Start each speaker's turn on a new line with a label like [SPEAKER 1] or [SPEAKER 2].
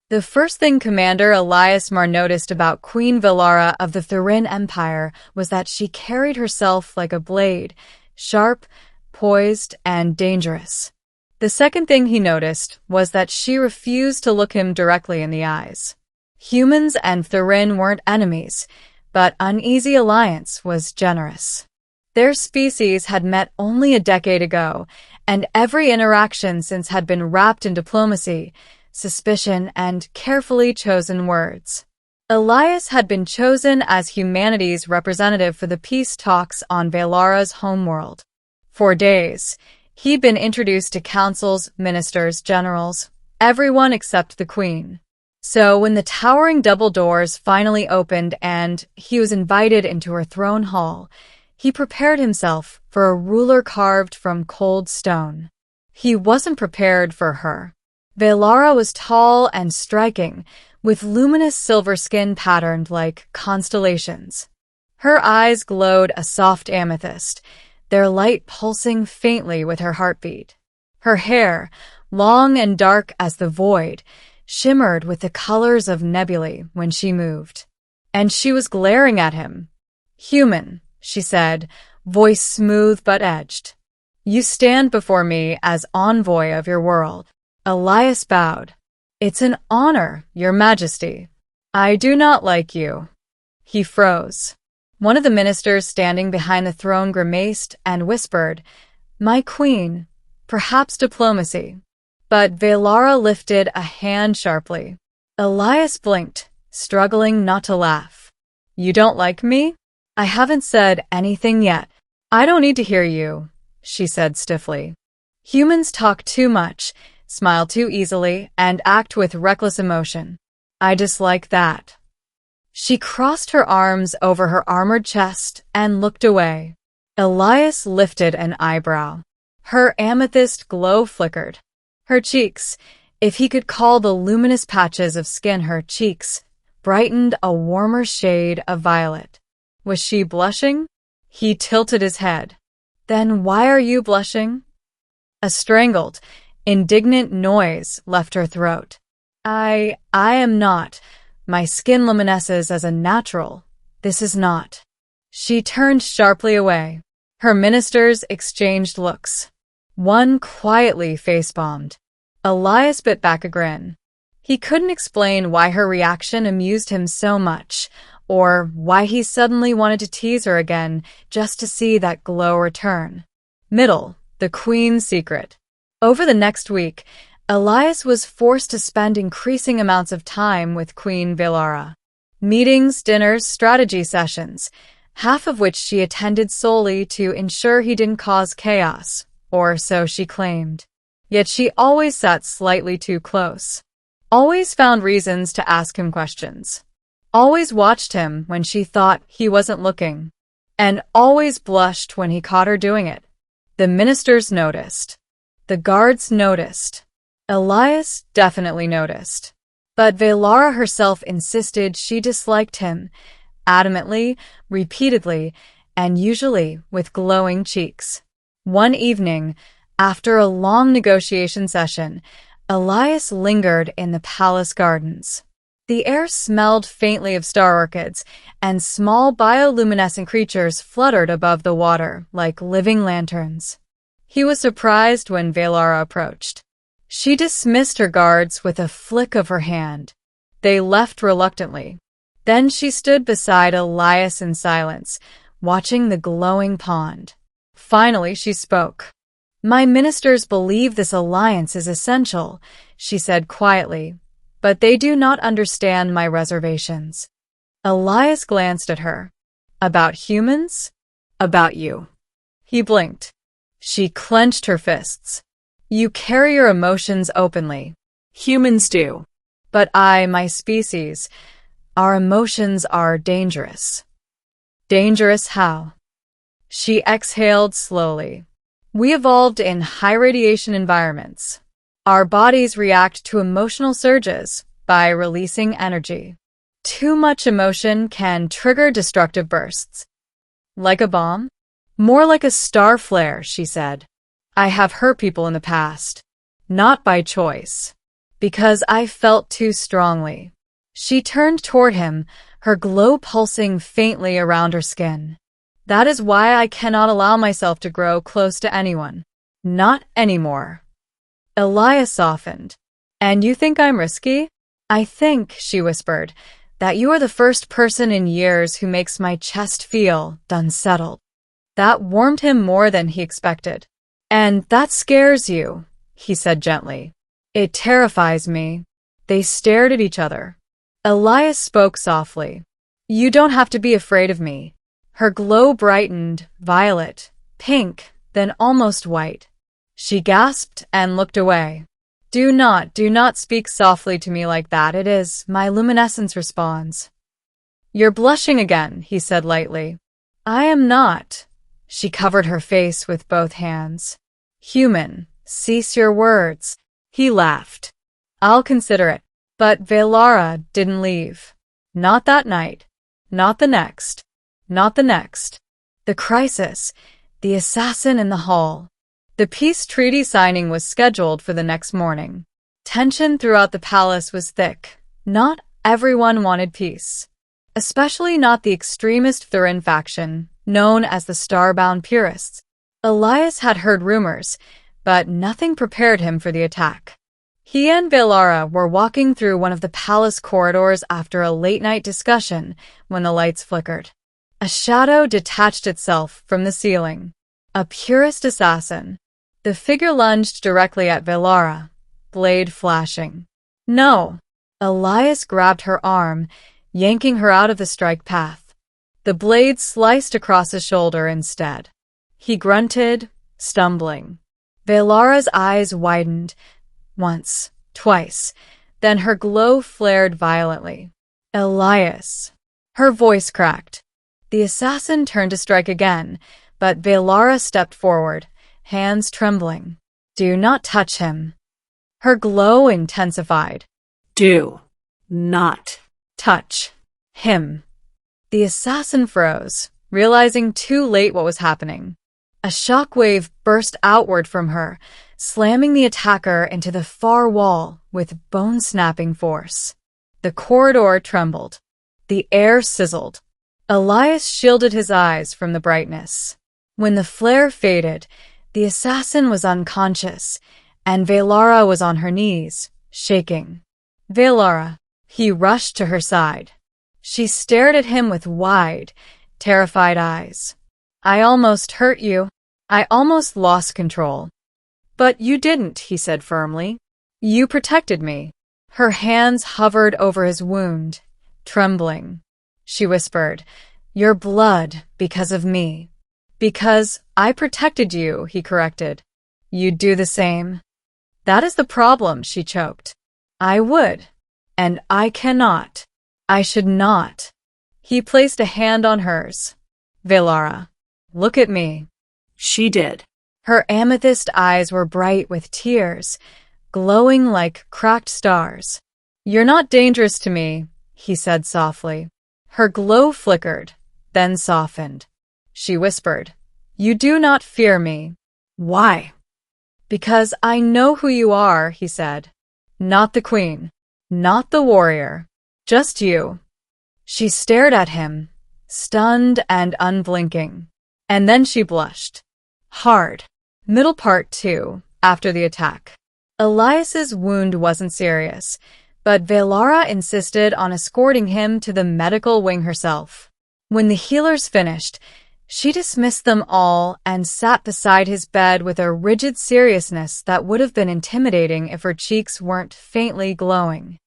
[SPEAKER 1] The first thing Commander Elias Mar noticed about Queen Velara of the Thurin Empire was that she carried herself like a blade, sharp, poised, and dangerous. The second thing he noticed was that she refused to look him directly in the eyes. Humans and Thurin weren't enemies, but Uneasy Alliance was generous. Their species had met only a decade ago, and every interaction since had been wrapped in diplomacy, suspicion, and carefully chosen words. Elias had been chosen as humanity's representative for the peace talks on Velara's homeworld. For days, he'd been introduced to councils, ministers, generals, everyone except the Queen. So when the towering double doors finally opened and he was invited into her throne hall, he prepared himself for a ruler carved from cold stone. He wasn't prepared for her. Velara was tall and striking, with luminous silver skin patterned like constellations. Her eyes glowed a soft amethyst, their light pulsing faintly with her heartbeat. Her hair, long and dark as the void, shimmered with the colors of nebulae when she moved. And she was glaring at him. "Human," she said, voice smooth but edged. "You stand before me as envoy of your world." Elias bowed. "It's an honor, Your Majesty. I do not like you." He froze. One of the ministers standing behind the throne grimaced and whispered, "My queen, perhaps diplomacy." But Velara lifted a hand sharply. Elias blinked, struggling not to laugh. "You don't like me? I haven't said anything yet." "I don't need to hear you," she said stiffly. "Humans talk too much, smile too easily, and act with reckless emotion. I dislike that." She crossed her arms over her armored chest and looked away. Elias lifted an eyebrow. Her amethyst glow flickered. Her cheeks, if he could call the luminous patches of skin her cheeks, brightened a warmer shade of violet. Was she blushing? He tilted his head. "Then why are you blushing?" A strangled, indignant noise left her throat. I am not. My skin luminesces as a natural. This is not." She turned sharply away. Her ministers exchanged looks. One quietly face-bombed. Elias bit back a grin. He couldn't explain why her reaction amused him so much, or why he suddenly wanted to tease her again just to see that glow return. The Queen's secret. Over the next week, Elias was forced to spend increasing amounts of time with Queen Velara. Meetings, dinners, strategy sessions, half of which she attended solely to ensure he didn't cause chaos, or so she claimed. Yet she always sat slightly too close. Always found reasons to ask him questions. Always watched him when she thought he wasn't looking. And always blushed when he caught her doing it. The ministers noticed. The guards noticed. Elias definitely noticed. But Velara herself insisted she disliked him, adamantly, repeatedly, and usually with glowing cheeks. One evening, after a long negotiation session, Elias lingered in the palace gardens. The air smelled faintly of star orchids, and small bioluminescent creatures fluttered above the water like living lanterns. He was surprised when Velara approached. She dismissed her guards with a flick of her hand. They left reluctantly. Then she stood beside Elias in silence, watching the glowing pond. Finally, she spoke. "My ministers believe this alliance is essential," she said quietly, "but they do not understand my reservations." Elias glanced at her. "About humans? About you." He blinked. She clenched her fists. "You carry your emotions openly. Humans do. But my species, our emotions are dangerous." "Dangerous how?" She exhaled slowly. "We evolved in high-radiation environments. Our bodies react to emotional surges by releasing energy. Too much emotion can trigger destructive bursts." "Like a bomb?" "More like a star flare," she said. "I have hurt people in the past. Not by choice. Because I felt too strongly. She turned toward him, her glow pulsing faintly around her skin. That is why I cannot allow myself to grow close to anyone. Not anymore. Elias softened. And you think I'm risky? I think, she whispered, that you are the first person in years who makes my chest feel unsettled. That warmed him more than he expected. And that scares you, he said gently. It terrifies me. They stared at each other. Elias spoke softly. You don't have to be afraid of me. Her glow brightened, violet, pink, then almost white. She gasped and looked away. Do not speak softly to me like that. It is my luminescence responds. You're blushing again, he said lightly. I am not. She covered her face with both hands. Human, cease your words. He laughed. I'll consider it. But Velara didn't leave. Not that night. Not the next. Not the next. The crisis. The assassin in the hall. The peace treaty signing was scheduled for the next morning. Tension throughout the palace was thick. Not everyone wanted peace. Especially not the extremist Thurin faction, known as the Starbound Purists. Elias had heard rumors, but nothing prepared him for the attack. He and Velara were walking through one of the palace corridors after a late-night discussion when the lights flickered. A shadow detached itself from the ceiling. A purist assassin. The figure lunged directly at Velara, blade flashing. No! Elias grabbed her arm, yanking her out of the strike path. The blade sliced across his shoulder instead. He grunted, stumbling. Velara's eyes widened. Once, twice, then her glow flared violently. Elias. Her voice cracked. The assassin turned to strike again, but Velara stepped forward, hands trembling. Do not touch him. Her glow intensified.
[SPEAKER 2] Do not
[SPEAKER 1] touch him. The assassin froze, realizing too late what was happening. A shockwave burst outward from her, slamming the attacker into the far wall with bone-snapping force. The corridor trembled. The air sizzled. Elias shielded his eyes from the brightness. When the flare faded, the assassin was unconscious, and Velara was on her knees, shaking. Velara. He rushed to her side. She stared at him with wide, terrified eyes. I almost hurt you. I almost lost control. But you didn't, he said firmly. You protected me. Her hands hovered over his wound, trembling. She whispered, Your blood because of me. Because I protected you, he corrected. You'd do the same. That is the problem, she choked. I would. And I cannot. I should not. He placed a hand on hers. Velara, look at me.
[SPEAKER 2] She did.
[SPEAKER 1] Her amethyst eyes were bright with tears, glowing like cracked stars. You're not dangerous to me, he said softly. Her glow flickered, then softened. She whispered, You do not fear me.
[SPEAKER 2] Why?
[SPEAKER 1] Because I know who you are, he said. Not the queen. Not the warrior. Just you. She stared at him, stunned and unblinking. And then she blushed. Hard. Middle part 2, after the attack. Elias's wound wasn't serious, but Velara insisted on escorting him to the medical wing herself. When the healers finished, she dismissed them all and sat beside his bed with a rigid seriousness that would have been intimidating if her cheeks weren't faintly glowing.